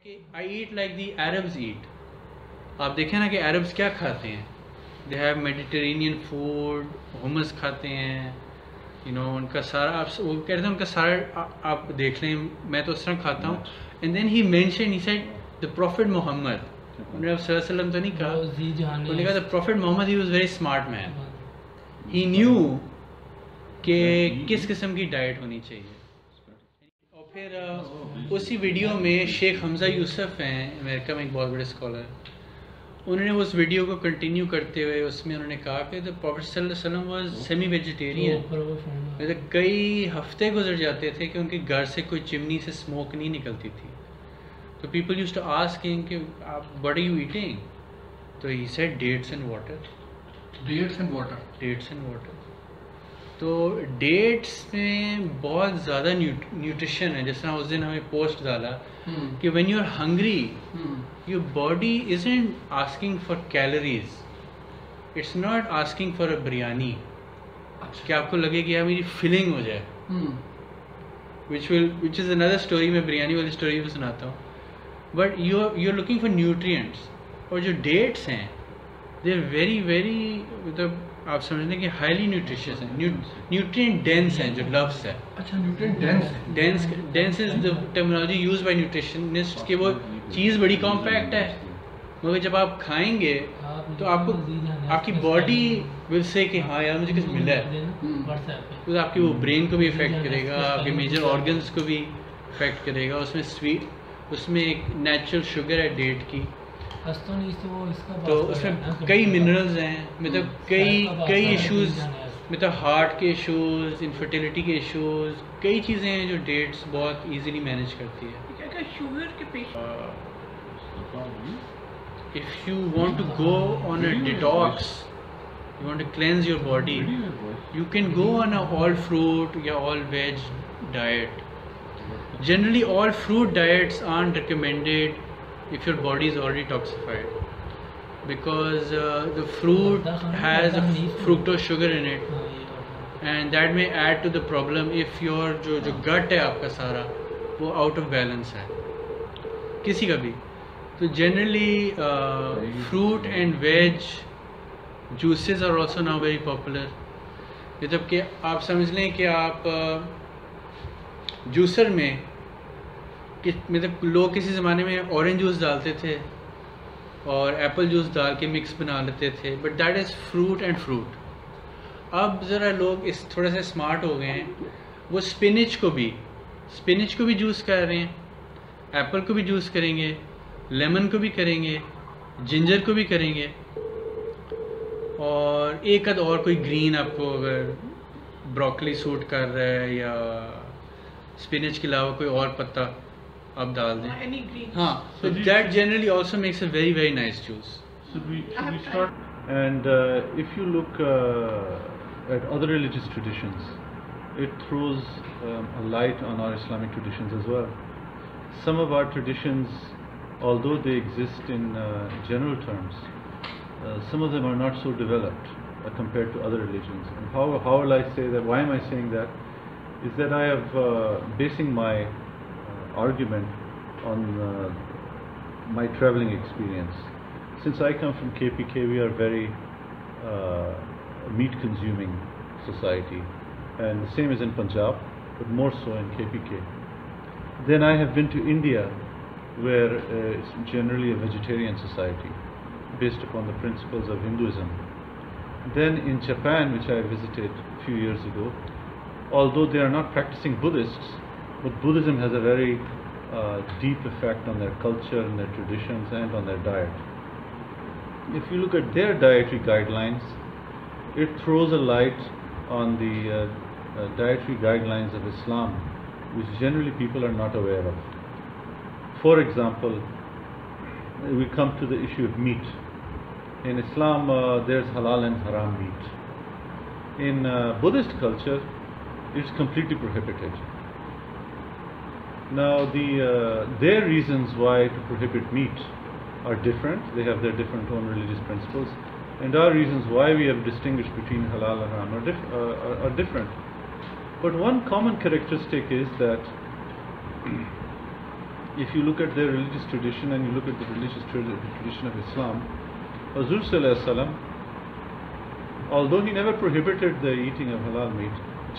کہ I eat like the Arabs eat. آپ دیکھیں نا کہ عربس کیا کھاتے ہیں. دے ہیو میڈیٹرینین فوڈ, ہمس کھاتے ہیں, ان کا سارا آپ وہ کہتے ہیں ان کا سارا آپ دیکھ لیں, میں تو اس طرح کھاتا ہوں. And then he mention, he said the prophet Muhammad, انہوں نے صلی اللہ علیہ وسلم تو نہیں کہا, انہوں نے کہا the prophet Muhammad he was very smart man. He knew کہ کس قسم کی ڈائٹ ہونی چاہیے. اور پھر اسی ویڈیو میں شیخ حمزہ یوسف ہیں, امریکہ میں ایک بہت بڑے اسکالر, انہوں نے اس ویڈیو کو کنٹینیو کرتے ہوئے اس میں انہوں نے کہا کہ دا پروفٹ صلی اللہ علیہ وسلم واز سیمی ویجیٹیرین. کئی ہفتے گزر جاتے تھے کہ ان کے گھر سے کوئی چمنی سے اسموک نہیں نکلتی تھی. تو پیپل یوز ٹو آسک ہم کہ آپ وٹ آر یو ایٹنگ, تو he said dates and water. Dates and water. تو ڈیٹس میں بہت زیادہ نیوٹریشن ہے. جس طرح اس دن ہمیں پوسٹ ڈالا کہ when you are hungry your body isn't asking for calories, it's not asking for a biryani کہ آپ کو لگے کہ یار میری فلنگ ہو جائے, وچ از اندر اسٹوری. میں بریانی والی اسٹوری بھی سناتا ہوں. But you are looking for nutrients. اور جو ڈیٹس ہیں دے آر ویری ویری, مطلب آپ سمجھ لیں کہ ہائیلی نیوٹریشیس ہیں, نیوٹرینٹ ڈینس ہیں جو لفظ ہے. اچھا, nutrient dense is the terminology use by nutritionist کہ وہ چیز بڑی کمپیکٹ ہے, مگر جب آپ کھائیں گے تو آپ کو آپ کی باڈی ول سے کہ ہاں یار مجھے کچھ ملا ہے. تو آپ کی وہ برین کو بھی افیکٹ کرے گا, آپ کے میجر آرگنس کو بھی افیکٹ کرے گا. اس میں سویٹ, اس میں ایک نیچرل شوگر ہے ڈیٹ کی, تو اس میں کئی منرلز ہیں, مطلب کئی ایشوز, مطلب ہارٹ کے ایشوز, انفرٹیلیٹی کے ایشوز, کئی چیزیں ہیں جو ڈیٹس بہت ایزیلی مینیج کرتی ہے. If you want to go on a detox, you want to cleanse your body, you can go on a all fruit یا all veg diet. Generally all fruit diets aren't recommended if your body is already toxified, because the fruit has a fructose sugar in it, and that may add to the problem if your جو gut ہے آپ کا سارا وہ out of balance ہے کسی کا بھی. تو generally fruit and veg juices are also now very popular. مطلب کہ آپ سمجھ لیں کہ آپ جوسر میں مطلب لوگ کسی زمانے میں اورنج جوس ڈالتے تھے اور ایپل جوس ڈال کے مکس بنا لیتے تھے, but that is fruit and fruit. اب ذرا لوگ اس تھوڑے سے اسمارٹ ہو گئے ہیں, وہ اسپینچ کو بھی جوس کر رہے ہیں, ایپل کو بھی جوس کریں گے, لیمن کو بھی کریں گے, جنجر کو بھی کریں گے, اور ایک آدھ اور کوئی گرین آپ کو اگر بروکلی سوٹ کر رہا ہے یا اسپینچ کے علاوہ کوئی اور پتا آپ ڈال دیں. ہاں, so that generally also makes a very very nice juice. Should we start? And if you look at other religious traditions, it throws a light on our Islamic traditions as well. Some of our traditions, although they exist in general terms, some of them are not so developed compared to other religions. And how will I say that? Why am I saying that? Is that I have basing my argument on my traveling experience. Since I come from KPK, we are very meat consuming society, and the same is in Punjab, but more so in KPK. Then I have been to India, where it's generally a vegetarian society based upon the principles of Hinduism. Then in Japan, which I visited a few years ago, although they are not practicing Buddhists, but Buddhism has a very deep effect on their culture and their traditions and on their diet. If you look at their dietary guidelines, it throws a light on the dietary guidelines of Islam, which generally people are not aware of. For example, we come to the issue of meat. In Islam, there's halal and haram meat. In Buddhist culture, it's completely prohibited. Now, their reasons why to prohibit meat are different. They have their different own religious principles, and our reasons why we have distinguished between halal and haram are different. But one common characteristic is that if you look at their religious tradition and you look at the religious tradition of Islam, Hazur Sallallahu Alaihi Wasallam, although he never prohibited the eating of halal meat,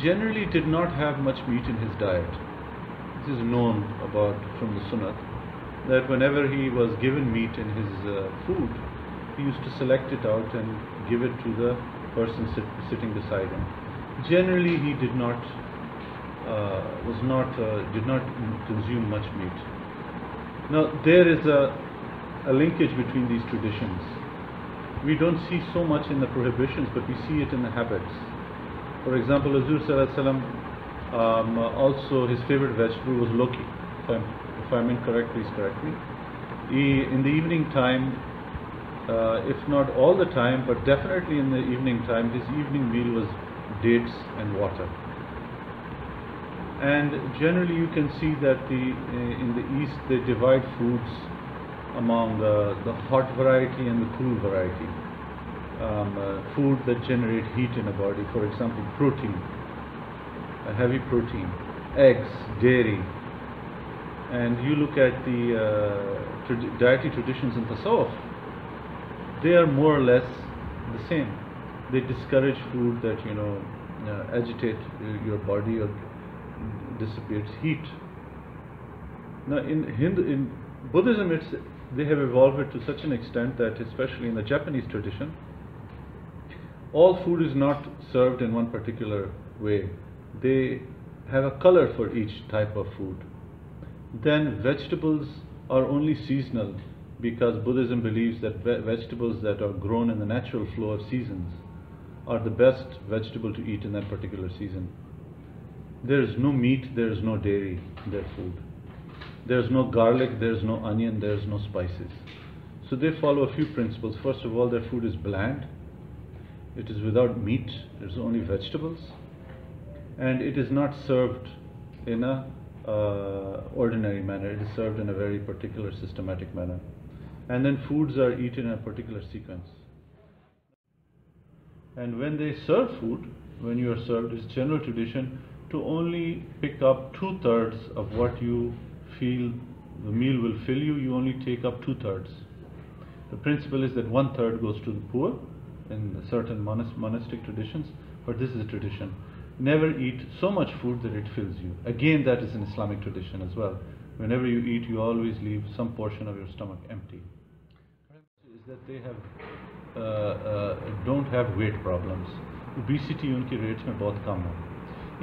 generally did not have much meat in his diet. This is known about from the Sunnah, that whenever he was given meat in his food, he used to select it out and give it to the person sitting beside him. Generally, he did not consume much meat. Now, there is a linkage between these traditions. We don't see so much in the prohibitions, but we see it in the habits. For example, Hazur Sallallahu Alaihi Wasallam, also his favorite vegetable was loki. If I'm incorrect, please correct me. In the evening time, if not all the time, but definitely in the evening time, his evening meal was dates and water. And generally you can see that in the East they divide foods among the hot variety and the cool variety. Food that generate heat in a body, for example protein, a heavy protein, eggs, dairy. And you look at the dietary traditions in Tasawwuf, they are more or less the same. They discourage food that agitate your body or dissipates heat. Now in Buddhism, they have evolved it to such an extent that, especially in the Japanese tradition, all food is not served in one particular way. They have a color for each type of food. Then vegetables are only seasonal, because Buddhism believes that vegetables that are grown in the natural flow of seasons are the best vegetable to eat in that particular season. There is no meat, there is no dairy in their food. There is no garlic, there is no onion, there is no spices. So they follow a few principles. First of all, their food is bland. It is without meat, there is only vegetables. And it is not served in a ordinary manner. It is served in a very particular systematic manner. And then foods are eaten in a particular sequence. And when they serve food, when you are served, it's general tradition to only pick up 2/3 of what you feel the meal will fill you. You only take up 2/3. The principle is that 1/3 goes to the poor in certain monastic traditions, but this is a tradition. Never eat so much food that it fills you. Again, that is an Islamic tradition as well. Whenever you eat, you always leave some portion of your stomach empty. Is that they don't have weight problems. Obesity unki rates mein bahut kam hai.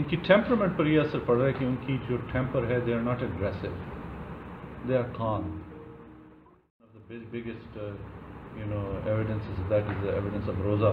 Inki temperament par ye asar pad raha hai ki unki jo temper hai, they are not aggressive. They are calm. One of the biggest evidences of that is the evidence of roza.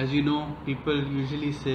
as you know, people usually say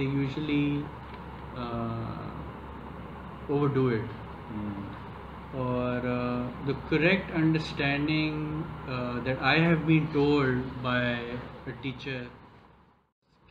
they usually overdo it. Or the correct understanding that I have been told by a teacher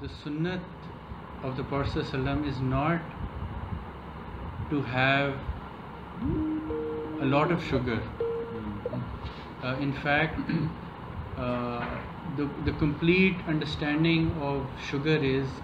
the sunnat of the Prophet ﷺ is not to have a lot of sugar. In fact, the complete understanding of sugar is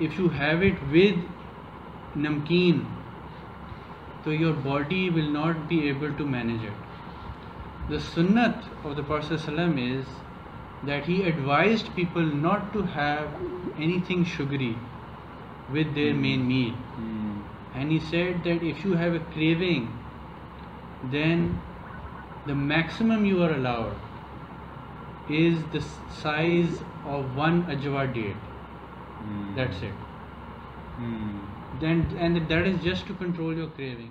if you have it with namkeen, so your body will not be able to manage it. The sunnat of the Prophet ﷺ is that he advised people not to have anything sugary with their main meal. And he said that if you have a craving, then the maximum you are allowed is the size of one ajwa date. That's it. Then and that is just to control your craving.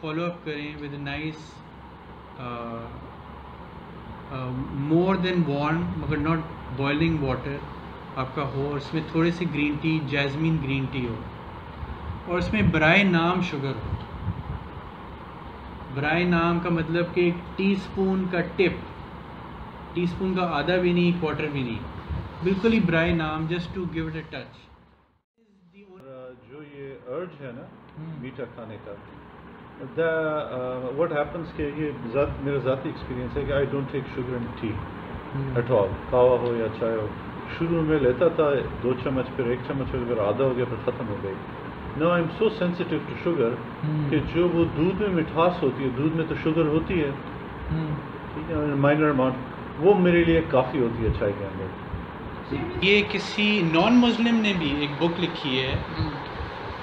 Follow up کریں with a nice more than warm مگر not boiling water آپ کا ہو، اور اس میں تھوڑے سی green tea, jasmine green tea ہو، اور اس میں برائے نام شوگر ہو. برائے نام کا مطلب کہ ایک ٹی اسپون کا ٹپ، ٹی اسپون کا آدھا بھی نہیں، کوارٹر بھی نہیں، بالکل ہی برائے نام، just to give it a touch. جو یہ ارج ہے نا میٹھا کھانے کا، واٹ ہیپنس کہ یہ میرا ذاتی ایکسپیرینس ہے کہ I don't take sugar in tea at all, کہوا ہو یا چائے ہو. شروع میں لیتا تھا 2 چمچ، پھر 1 چمچ ہو گیا، پھر آدھا ہو گیا، پھر ختم ہو گئی. No I am so sensitive to sugar کہ جو وہ دودھ میں مٹھاس ہوتی ہے، دودھ میں تو شوگر ہوتی ہے ٹھیک ہے، مائنر اماؤنٹ، وہ میرے لیے کافی ہوتی ہے چائے کے اندر. یہ کسی نان مسلم نے بھی ایک بک لکھی ہے،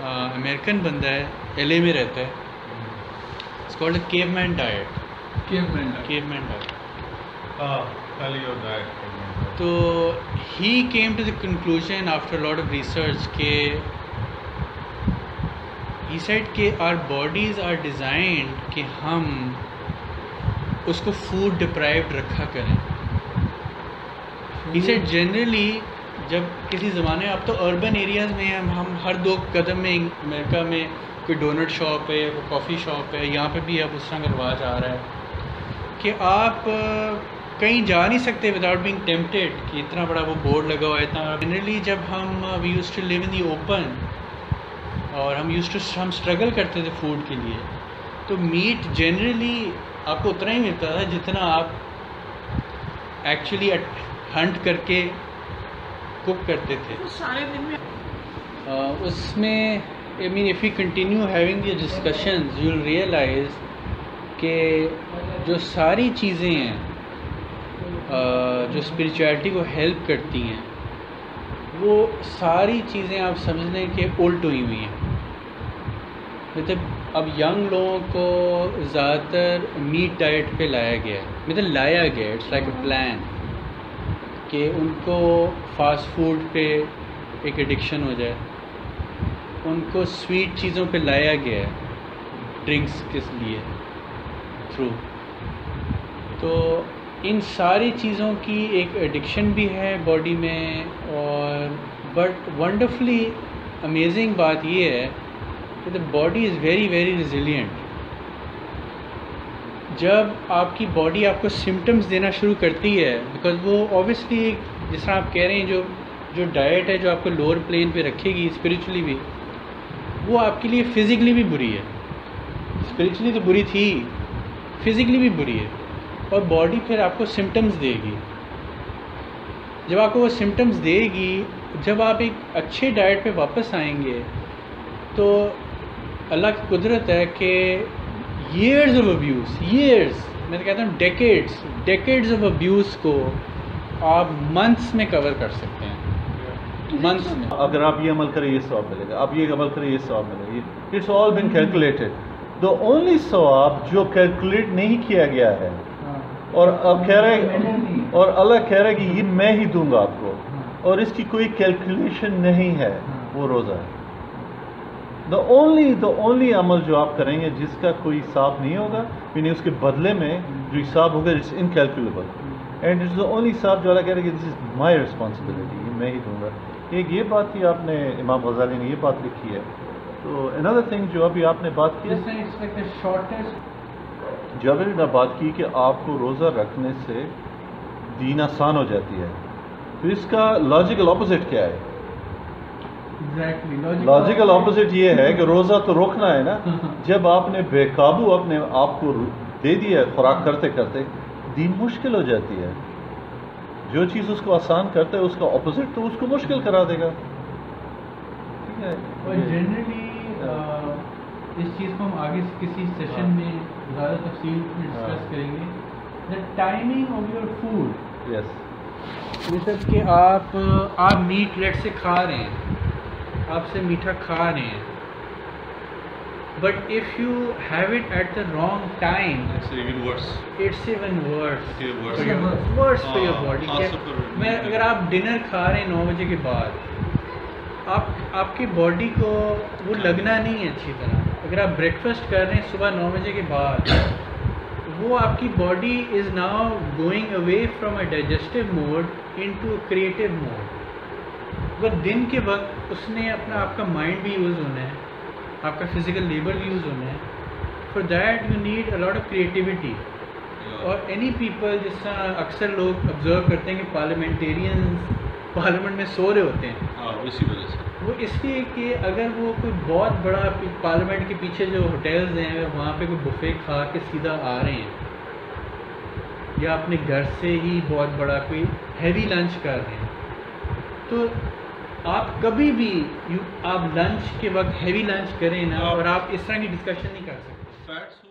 امریکن بندہ ہے، ایل اے میں رہتا ہے، it's called caveman diet. Caveman diet. تو he came to the conclusion after lot of research کہ ہی سیڈ کہ آر باڈیز آر ڈیزائنڈ کہ ہم اس کو فوڈ ڈپرائیوڈ رکھا کریں. ہی سیڈ جنرلی جب کسی زمانے، اب تو اربن ایریاز میں ہم ہر 2 قدم میں امریکہ میں کوئی ڈونٹ شاپ ہے، کوئی کافی شاپ ہے، یہاں پہ بھی اب اس طرح کا رواج آ رہا ہے کہ آپ کہیں جا نہیں سکتے وداؤٹ بینگ ٹیمپٹیڈ کہ اتنا بڑا وہ بورڈ لگا ہوا ہے اتنا. جنرلی جب ہم we use to live in the open اور ہم اسٹرگل کرتے تھے فوڈ کے لیے، تو میٹ جنرلی آپ کو اتنا ہی ملتا تھا جتنا آپ ایکچولی ہنٹ کر کے کوک کرتے تھے. اس میں I mean if we continue having these discussions you'll realize کہ جو ساری چیزیں ہیں جو اسپریچویلٹی کو ہیلپ کرتی ہیں، وہ ساری چیزیں آپ سمجھ لیں کہ الٹ ہوئی ہوئی ہیں. مطلب اب ینگ لوگوں کو زیادہ تر میٹ ڈائٹ پہ لایا گیا ہے، مطلب لایا گیا اٹس لائک اے پلان کہ ان کو فاسٹ فوڈ پہ ایک ایڈکشن ہو جائے، ان کو سویٹ چیزوں پہ لایا گیا ہے ڈرنکس کے لیے تھرو. تو ان ساری چیزوں کی ایک ایڈکشن بھی ہے باڈی میں، اور بٹ ونڈرفلی امیزنگ بات یہ ہے کہ the body is very very resilient. جب آپ کی باڈی آپ کو سمٹمز دینا شروع کرتی ہے، بیکاز وہ اوبیسلی جس طرح آپ کہہ رہے ہیں جو ڈائٹ ہے جو آپ کو لوور پلین پہ رکھے گی اسپریچولی بھی، وہ آپ کے لیے فزیکلی بھی بری ہے. اسپریچولی تو بری تھی، فزیکلی بھی بری ہے، اور باڈی پھر آپ کو سمٹمز دے گی. جب آپ کو وہ سمٹمز دے گی، جب آپ ایک اچھے ڈائٹ پہ واپس آئیں گے تو اللہ کی قدرت ہے کہ ایئرز آف ابیوز، ایئرز میں تو کہتا ہوں ڈیکیڈز آف ابیوز کو آپ منتھس میں کور کر سکتے ہیں. منتھس میں اگر آپ یہ عمل کریں یہ ثواب ملے گا، آپ یہ عمل کریں یہ ثواب ملے گا. It's all been calculated. The only ثواب جو کیلکولیٹ نہیں کیا گیا ہے، اور اب کہہ رہے، اور اللہ کہہ رہا ہے کہ یہ میں ہی دوں گا آپ کو، اور اس کی کوئی کیلکولیشن نہیں ہے، وہ روزہ ہے. دا اونلی عمل جو آپ کریں گے جس کا کوئی حساب نہیں ہوگا، یعنی اس کے بدلے میں جو حساب ہوگا it's incalculable, and it's the only حساب جو اللہ کہہ رہا ہے کہ دس از مائی ریسپانسبلٹی، یہ میں ہی دوں گا. ایک یہ بات کی آپ نے، امام غزالی نے یہ بات لکھی ہے. تو another thing جو ابھی آپ نے بات کی، جو ابھی نے بات کی کہ آپ کو روزہ رکھنے سے دین آسان ہو جاتی ہے، تو اس کا لاجیکل اپوزٹ کیا ہے؟ لاجیکل اپوزٹ یہ ہے کہ روزہ تو روکنا ہے نا. جب آپ نے بے قابو اپنے آپ کو دے دیا ہے خوراک کرتے کرتے، دین مشکل ہو جاتی ہے. جو چیز اس کو آسان کرتا ہے اس کا اپوزٹ تو اس کو مشکل کرا دے گا. ٹھیک ہے. اور جنرلی اس چیز کو ہم آگے کسی سیشن میں زیادہ تفصیل میں ڈسکس کریں گے. The timing of your food, yes, مطلب کہ آپ میٹ لیٹ سے کھا رہے ہیں، آپ سے میٹھا کھا رہے ہیں، but if you have it at the wrong time It's even worse. it's even worse. It's even worse. For your, worse for your body. Also for میں اگر آپ ڈنر کھا رہے ہیں 9 بجے کے بعد، آپ کی باڈی کو وہ لگنا نہیں ہے اچھی طرح. اگر آپ بریک فاسٹ کر رہے ہیں صبح 9 بجے کے بعد، وہ آپ کی body is now going away from a digestive mode into creative mode. وہ دن کے وقت اس نے آپ کا مائنڈ بھی یوز ہونا ہے، آپ کا فزیکل لیبر بھی یوز ہونا ہے. For that you need a lot of creativity. اور اینی پیپل، جس طرح اکثر لوگ آبزرو کرتے ہیں کہ پارلیمنٹیرینز پارلیمنٹ میں سو رہے ہوتے ہیں، اسی وجہ سے وہ اس لیے کہ اگر وہ کوئی بہت بڑا پارلیمنٹ کے پیچھے جو ہوٹلز ہیں وہاں پہ کوئی بفے کھا کے سیدھا آ رہے ہیں، یا اپنے گھر سے ہی بہت بڑا کوئی ہیوی لنچ کر رہے ہیں، تو آپ کبھی بھی آپ لنچ کے وقت ہیوی لنچ کریں نا، اور آپ اس طرح کی ڈسکشن نہیں کر سکتے.